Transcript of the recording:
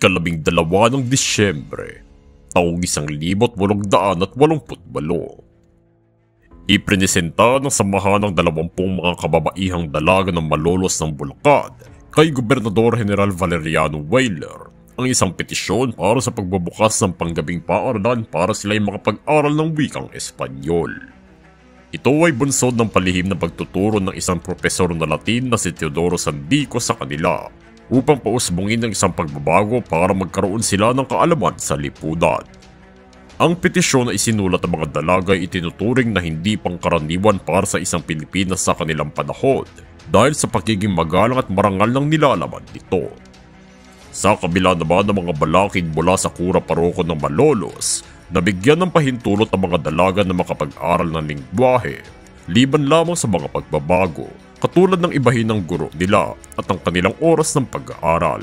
Ika-12 ng Disyembre, taong 1888. Iprinesenta ng samahan ng 20 mga kababaihang dalaga ng Malolos ng Bulacan kay Gobernador General Valeriano Weyler ang isang petisyon para sa pagbubukas ng panggabing paaralan para sila'y makapag-aral ng wikang Espanyol. Ito ay bunsod ng palihim na pagtuturo ng isang propesor na Latin na si Teodoro Sandico sa kanila upang pausbungin ng isang pagbabago para magkaroon sila ng kaalaman sa lipunan. Ang petisyon na isinulat ng mga dalaga ay itinuturing na hindi pangkaraniwan para sa isang Pilipinas sa kanilang panahon dahil sa pagiging magalang at marangal ng nilalaman nito. Sa kabila naman ng mga balakid mula sa kura paroko ng Malolos, nabigyan ng pahintulot ang mga dalaga na makapag-aral ng lingwahe, liban lamang sa mga pagbabago, katulad ng ibahin ng guro nila at ang kanilang oras ng pag-aaral.